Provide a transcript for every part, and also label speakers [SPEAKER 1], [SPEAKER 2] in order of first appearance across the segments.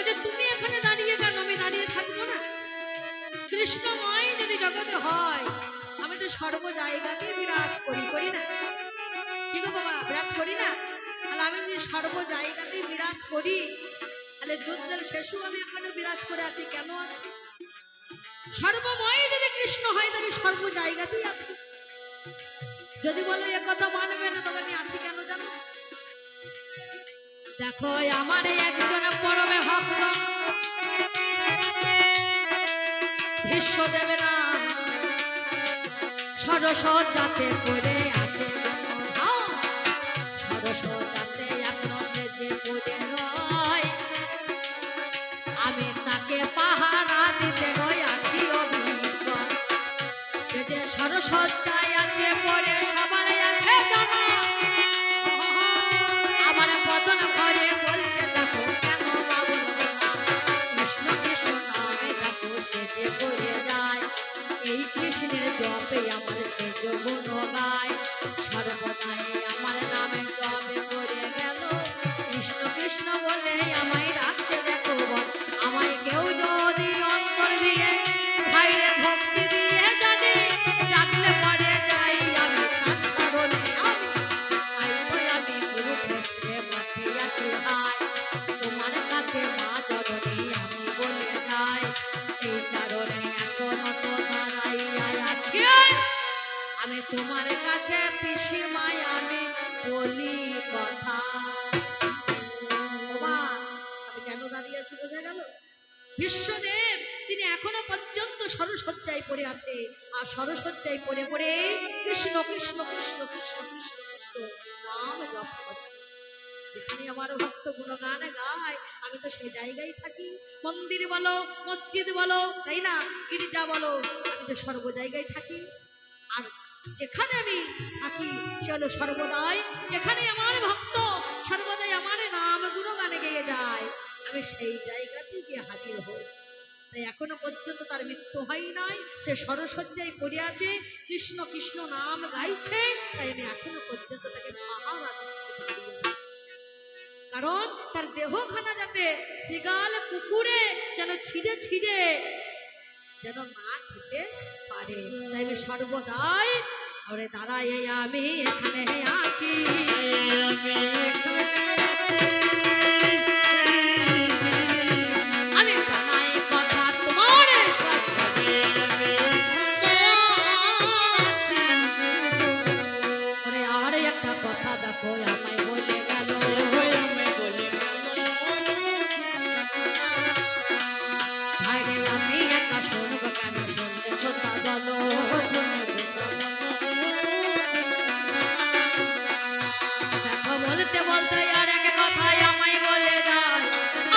[SPEAKER 1] বলছে তুমি এখানে দাঁড়িয়ে কেন, আমি দাঁড়িয়ে থাকবো না? কৃষ্ণময় যদি জগতে হয়, আমি তো সর্ব জায়গাতে বিরাজ করি, করি না? কি গো বাবা, বিরাজ করি না? তাহলে আমি যদি সর্ব জায়গাতে বিরাজ করি, তাহলে যুদ্ধের শেষও আমি এখনো বিরাজ করে আছি। কেন আছি? সর্বময় যদি কৃষ্ণ হয়, তবে সর্ব জায়গাতেই আছি। যদি বলো এ কথা মানবে না, তবে আমি আছি কেন জানো? দেখো আমার একজন পরমে ভক্ত বিশ্বদেব না সরসজ্জাতে পড়ে আছে, সরসজ্জাতে এখনো সে যে পড়ে রয়, আমি তাকে পাহারা দিতে গিয়েছি অভিজ্ঞতা। যে সরসজ্জায় আছে পড়ে সবার আছে জানা, আমার বদন ভরে বলছে দেখো কেন বাবু কৃষ্ণ কৃষ্ণ নামে দেখো সে যে পড়ে যায়, এই কৃষ্ণের জপে আমার সে যৌবন গায়, সর্বদাই আমার নামে জপে পড়ে গেল, কৃষ্ণ কৃষ্ণ বলে আমায় ডাকছে দেখো বল, আমায় কেউ যদি অন্তর দিয়ে ভাইরে ভক্তি দিয়ে জানে, ডাকলে পরে যাই আমি তার চরণে, আমি কুরুক্ষেত্রে পাঠিয়েছি ভাই, তোমার কাছে মা চরণে আমি বলে যাই, এই কারণে এখনো তো দাঁড়াইয়া আছি আমি তোমার কাছে পিসিমায় আমি বলি কথা। আমি কেন দাঁড়িয়ে আছি বোঝা গেল? বিশ্বদেব তিনি এখনো পর্যন্ত সরসজ্জায় পড়ে আছে, আর সরসজ্জায় পড়ে পড়ে কৃষ্ণ কৃষ্ণ কৃষ্ণ কৃষ্ণ কৃষ্ণ কৃষ্ণ নাম জপ করে। যেখানে আমার ভক্ত গুণগান গায়, আমি তো সেই জায়গায় থাকি। মন্দির বলো, মসজিদ বলো, তাই না, গির্জা বলো, আমি তো সর্ব জায়গায় থাকি। আর যেখানে আমি থাকি সে হলো সর্বদাই, যেখানে আমার ভক্ত সর্বদাই আমার নাম গুণগানে গেয়ে যায়, আমি সেই জায়গাতে গিয়ে হাজির হই। তাই এখনো পর্যন্ত তার মৃত্যু হয় নাই, সে সরসজ্জায় পড়ে আছে, কৃষ্ণ কৃষ্ণ নাম গাইছে, তাই আমি এখনো পর্যন্ত তাকে পাহারা দিচ্ছি। কারণ তার দেহখানা যাতে শৃগাল কুকুরে যেন ছিঁড়ে ছিঁড়ে যেন না খেতে পারে, তাই আমি সর্বদাই ওরে দাঁড়াই আমি এখানে আছি, আমি জানাই কথা তোমার ওরে। আর একটা কথা দেখো আমায় বলে গেল, ভাইরে আমি একা শুনবো কেন, শুনতেছ তা বলো, দেখো বলতে বলতে আর এক কথাই আমায় বলে যায়,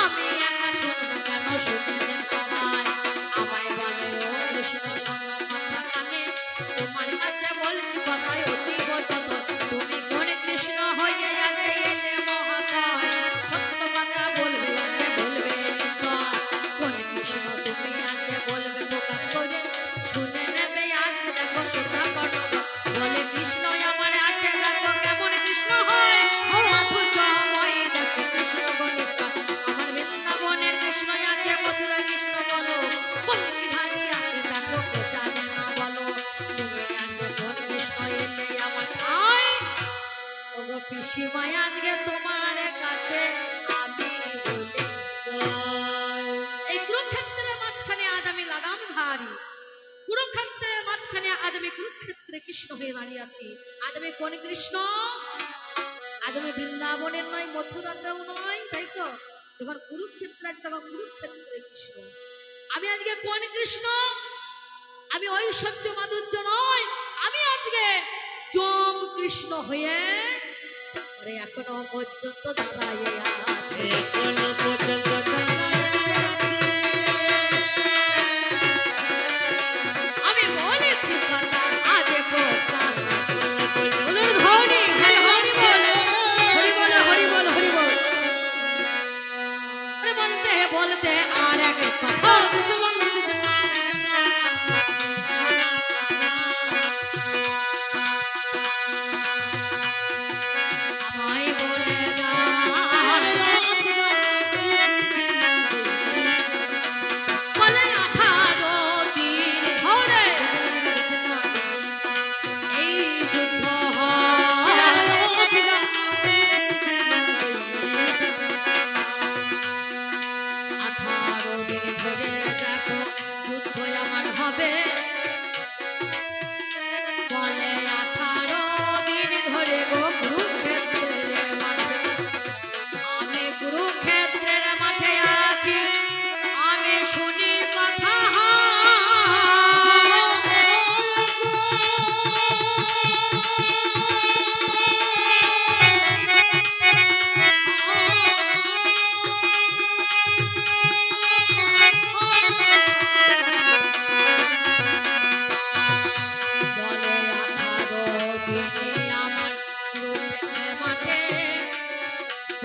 [SPEAKER 1] আমি একা শুনবো কেন, শুনতেছেন সবাই, আমায় বলে ও কৃষ্ণ শোনো কথা কানে, তোমার কাছে বলছি কথাই অতীব তত, তুমি কোন কৃষ্ণ হয়ে আগে এলে মহাশয়, সত্য কথা বলবে আগে বলবে নিশ্চয়, কোন কৃষ্ণ তুমি আগে বলবে প্রকাশ করে, শুনে নেবে আজ দেখো সেটা করো, বলে কৃষ্ণ আমার আছে দেখো কেমন কৃষ্ণ হয়, মাধুর্যময় দেখো কৃষ্ণ গণিতা, আমার বৃন্দাবনে কৃষ্ণ আছে, মথুরা কৃষ্ণ বলো, বংশীধারী আছে দেখো কে জানে না বলো, তুমি আজকে কোন কৃষ্ণ এলে আমার আয়, ওগো পিসিমায় আজকে তোমার কাছে আমি বলে যাই। এই কুরুক্ষেত্রের মাঝখানে আজ আমি লাগাম ধারি, কুরুক্ষেত্রের মাঝখানে আজ আমি কুরুক্ষেত্রে কৃষ্ণ হয়ে দাঁড়িয়ে আছি। আজ আমি কোন কৃষ্ণ? আজ আমি বৃন্দাবনের নয়, মথুরাতেও নয়, তাই তো, যখন কুরুক্ষেত্রে আছে তখন কুরুক্ষেত্রে কৃষ্ণ। আমি আজকে কোন কৃষ্ণ? আমি ঐশ্বর্য মাধুর্য নয়, আমি আজকে যম কৃষ্ণ হয়ে এখনো পর্যন্ত দাঁড়াইয়ে আছে, এখনো পর্যন্ত আমি বলেছি কথা আজ প্রকাশ, ধরি হরি হরি বল, হরি বল হরি বল হরি বল, বলতে বলতে আর এক কথা আমায় বলে কুরুক্ষেত্রের মাঠে আছি আমি শুনি কথা বলে 18 দিনে আমার কুরুক্ষেত্রের মাঠে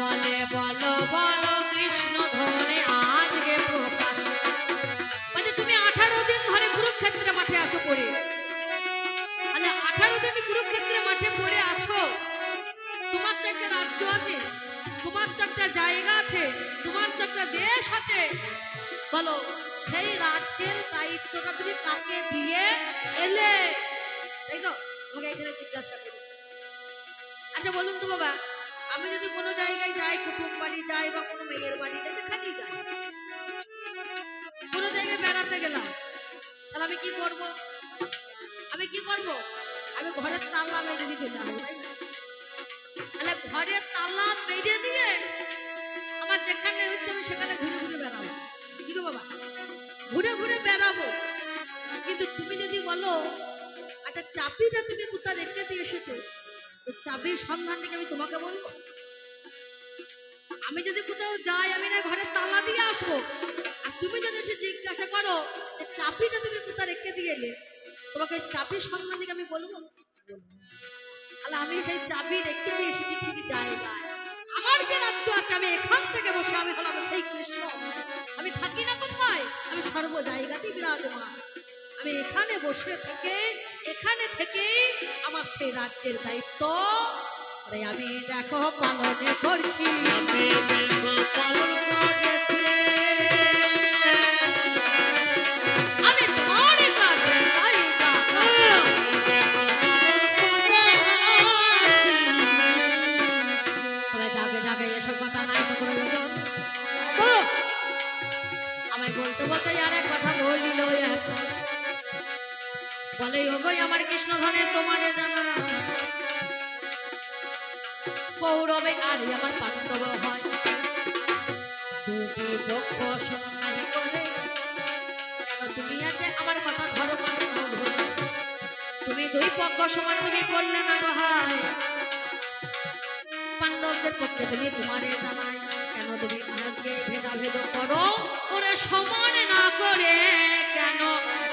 [SPEAKER 1] বলে বলো বলো কৃষ্ণ ধরে আজকে প্রকাশ মানে তুমি 18 দিন ধরে কুরুক্ষেত্রের মাঠে আছো পড়ে তাহলে 18 দিন কুরুক্ষেত্রের মাঠে পড়ে আছো তোমার তো একটা রাজ্য আছে তোমার তো একটা জায়গা আছে তোমার তো একটা দেশ আছে বলো সেই রাজ্যের দায়িত্বটা তুমি কাকে দিয়ে এলে তাই তো তোমাকে এখানে জিজ্ঞাসা করেছি আচ্ছা বলুন তো বাবা আমি যদি কোনো জায়গায় যাই কুটুম বাড়ি যাই বা কোনো মেয়ের বাড়ি যাই যেখানেই যাই কোনো জায়গায় বেড়াতে গেলাম তাহলে আমি কি করব আমি ঘরের তালা মেরে দিয়ে চলে আসবো তাই না তাহলে ঘরের তালা মেরে দিয়ে আমার যেখানে হচ্ছে আমি সেখানে ঘুরে ঘুরে বেড়াবো কি গো বাবা ঘুরে ঘুরে বেড়াবো কিন্তু তুমি যদি বলো আচ্ছা চাবিটা তুমি কোথায় রেখে দিয়ে এসেছো তো চাবির সন্ধান থেকে আমি তোমাকে বলবো আমি যদি কোথাও যাই আমি না ঘরে তালা দিয়ে আসবো আর তুমি যদি এসে জিজ্ঞাসা করো যে চাবিটা তুমি কোথায় রেখে দিয়ে এলে তোমাকে চাবির সন্ধান থেকে আমি বলবো তাহলে আমি সেই চাবি রেখে দিয়ে এসেছি ঠিকই জায়গায় আমার যে রাজ্য আছে আমি এখান থেকে বসে আমি হলাম সেই কৃষ্ণ আমি থাকি না কোথায় আমি সর্ব জায়গাতেই বিরাজমান আমি এখানে বসে থেকে এখানে থেকে আমার সেই রাজ্যের দায়িত্ব আমি দেখো পালনে করছি আমি তোমার কাছে তাই জাগে জাগে এসব কথা নাই প্রয়োজন আমায় বলতে বলতে আর এক কথা বলিল বলে ওগো আমার কৃষ্ণ ধনে তোমার জানা কৌরবে আর আমার পাণ্ডব হয় দুটি পক্ষ সন্ধান করে কেন তুমি আজ আমার কথা ধরো তুমি দুই পক্ষ সমান তুমি করলে না গো হায় পাণ্ডবদের পক্ষে তুমি তোমারে জানাই কেন তুমি আজকে ভেদাভেদ করো ওরে সমান না করে কেন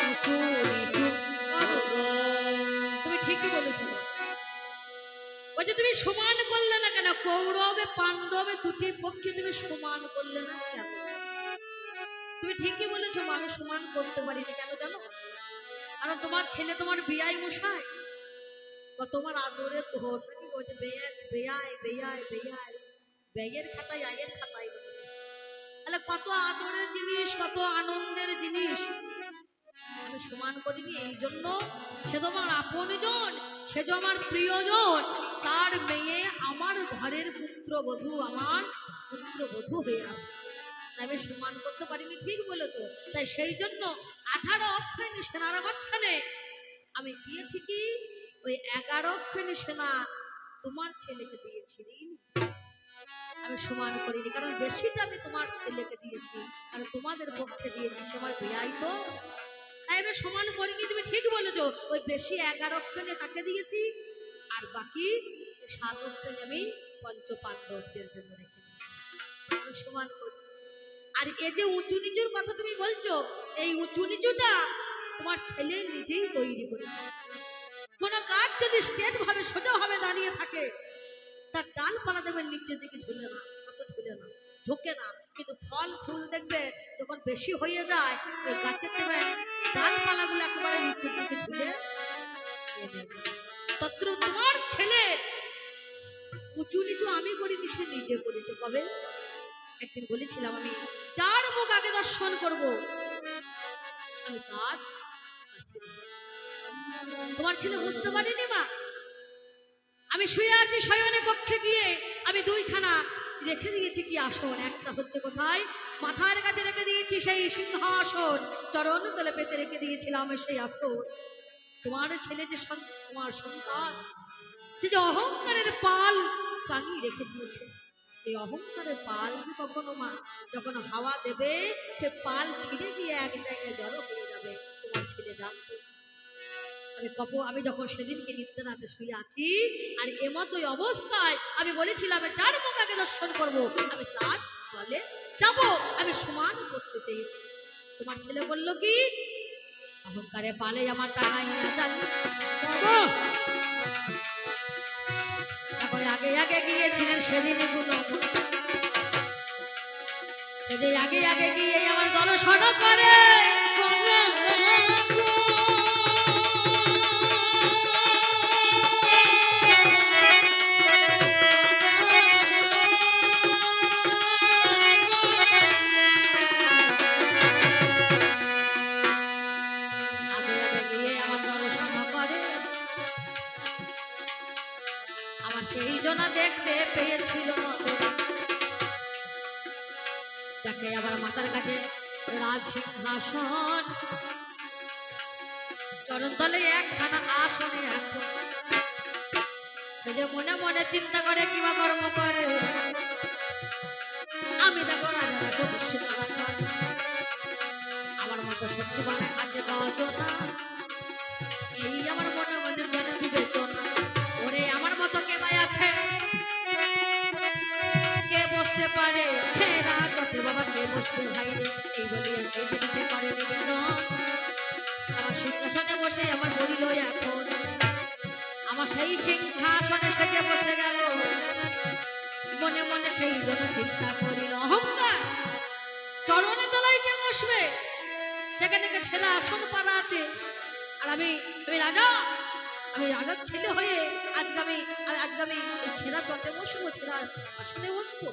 [SPEAKER 1] উঁচু নিচু তুমি ঠিকই বলেছো ওই যে তুমি সমান করলে না কেন কৌরবে পাণ্ডবে দুটি পক্ষে তুমি সমান করলে না কেন তুমি ঠিকই বলেছো আমি সমান করতে পারিনি কেন জানো কারণ তোমার ছেলে তোমার বিয়াই মশাই বা তোমার আদরে ধর নাকি ওই যে বেয়াই বেয়াই বেয়াই ব্যয়ের খাতায় আয়ের খাতায় তাহলে কত আদরের জিনিস কত আনন্দের জিনিস আমি সমান করিনি এই জন্য সে তোমার আপনজন সে যে আমার প্রিয়জন তার মেয়ে আমার ঘরের পুত্রবধূ আমার পুত্রবধূ হয়ে আছে তাই আমি সমান করতে পারিনি ঠিক বলেছো তাই সেই জন্য 18 অক্ষয়ণী সেনার মাঝখানে আমি দিয়েছি কি ওই 11 অক্ষয়ণী সেনা তোমার ছেলেকে দিয়েছি আমি সমান করিনি কারণ বেশিটা আমি তোমার ছেলেকে দিয়েছি আর তোমাদের পক্ষে দিয়েছি সে আমার বিয়াই তো তাই আমি সমান করিনি তুমি ঠিক বলেছো ওই বেশি 11 অক্ষণে তাকে দিয়েছি আর বাকি 7 অক্ষণে আমি পঞ্চ পাণ্ডবদের জন্য রেখে দিয়েছি আমি সমান করি আর এই যে উঁচু নিচুর কথা তুমি বলছো এই উঁচু নিচুটা তোমার ছেলে নিজেই তৈরি করেছে কোনো গাছ যদি স্ট্রেট ভাবে সোজা ভাবে দাঁড়িয়ে থাকে তার ডালপালা দেখবেন নিচের দিকে ঝুলে না কত ঝুলে না ঝোঁকে না কিন্তু ফল ফুল দেখবে যখন বেশি হয়ে যায় ওই গাছের দেখবেন ডালপালাগুলো একেবারে নিচের দিকে ঝুলে তত্র তোমার ছেলে উঁচু নিচু আমি করিনি সে নিজে করেছে কবে একদিন বলেছিলাম আমি যার মুখ আগে দর্শন করব আমি তার কাছে তোমার ছেলে বুঝতে পারেনি মা আমি শুয়ে আছি শয়নে কক্ষে গিয়ে আমি দুইখানা রেখে দিয়েছি কি আসন একটা হচ্ছে কোথায় মাথার কাছে রেখে দিয়েছি সেই সিংহাসন চরণ তলে পেতে রেখে দিয়েছিলাম সেই আসন তোমার ছেলে যে তোমার সন্তান সে যে অহংকারের পাল টাঙিয়ে রেখে দিয়েছে এই অহংকারের পাল যে কখনো মা যখন হাওয়া দেবে সে পাল ছিঁড়ে গিয়ে এক জায়গায় জড়ো হয়ে যাবে। তোমার ছেলে জানতো। আমি যখন সেদিনকে নিত্য রাতে শুয়ে আছি আর এমতই অবস্থায় আমি বলেছিলাম যার মুখ আগে দর্শন করবো আমি তার দলে যাব, আমি সমান করতে চেয়েছি। তোমার ছেলে বললো কি অহংকারে পালে আমার টাকা নিয়ে যান। তারপরে আগে আগে গিয়েছিলেন সেদিন এগুলো সেদিন আগে আগে গিয়ে আমার দর্শন করে সেই জনা দেখতে পেয়েছিল দেখে আবার মাতার কাছে রাজ সিংহাসন চরণতলে একখানা আসনে এখন সে যে মনে মনে চিন্তা করে কিবা কর্ম করে আমি দেখো রাজা আমার মতো সত্যি মানে আছে গজনা এই আমার মনে মনে জ্ঞান বিবেচনা ওরে আমার মতো কে ভাই আছে কে বসতে পারে ছেড়া যতে বাবা কে বসবে ভাই রে এই বলিয়া সেই দিতে পারে নিবেদন আমার সিংহাসনে বসে আমার বলিল এখন আমার সেই সিংহাসনে সেজে বসে গেল মনে মনে সেই জন্য চিন্তা করিল অহংকার চরণে তলায় কে বসবে সেখানে ছেলে আসন পাড়া আছে আর আমি রাজার ছেলে হয়ে আজকে আমি ছেঁড়া চটে বসবো ছেঁড়া আসনে বসবো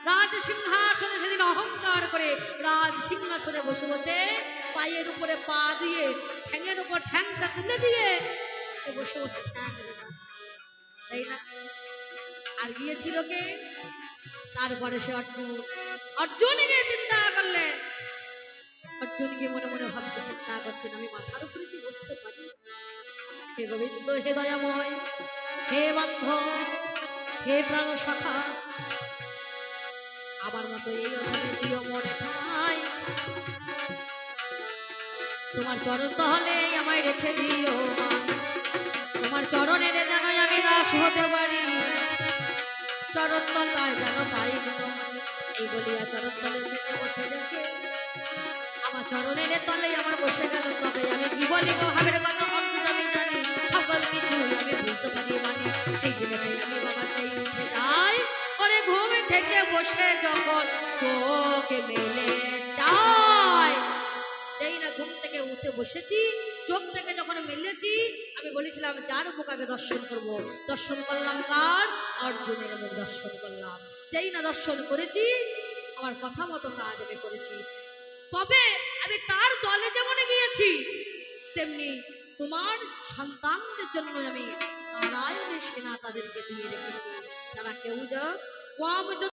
[SPEAKER 1] রাজ সিংহাসনে সেদিন অহংকার করে রাজ সিংহাসনে বসে বসে পায়ের উপরে পা দিয়ে ঠ্যাঙের উপর ঠ্যাংটা তুলে দিয়ে সে বসে বসে ঠ্যাং রেখেছে তাই না আর গিয়েছিল কে তারপরে সে অর্জুন গিয়ে চিন্তা করলেন অর্জুন গিয়ে মনে মনে ভাবছে চিন্তা করছেন আমি মাথার উপরে কি বসতে পারি হে গোবিন্দ হে দয়াময় হে বন্ধ হে প্রাণ সখা আমার মতো এই অধমে দিও মনে ঠাই তোমার চরণ তলে আমায় রেখে দিও তোমার চরণের যেন আমি দাস হতে পারি চরণ তলায় যেন পাই এই বলিয়া চরণ তলে সেজে বসে রেখে আমার চরণের তলে আমার বসে গেল তবে আমি কি বলিব ভাবের কথা অন্তত আমি জানি সকল কিছু আমি বুঝতে পারি মানে সেই দিনে আমি বাবা চাই উঠে যাই পরে ঘুম থেকে বসে যখন চোখে মেলে চাই যেই না ঘুম থেকে উঠে বসেছি চোখ থেকে যখন মেলেছি আমি বলেছিলাম যার মুখ আগে দর্শন করব দর্শন করলাম কার অর্জুনের মুখ দর্শন করলাম যেই না দর্শন করেছি আমার কথা মতো কাজ আমি করেছি তবে আমি তার দলে যেমন গিয়েছি তেমনি তোমার সন্তানদের জন্য আমি নারায়ণের সেনা তাদেরকে দিয়ে রেখেছি যারা কেউ যা কম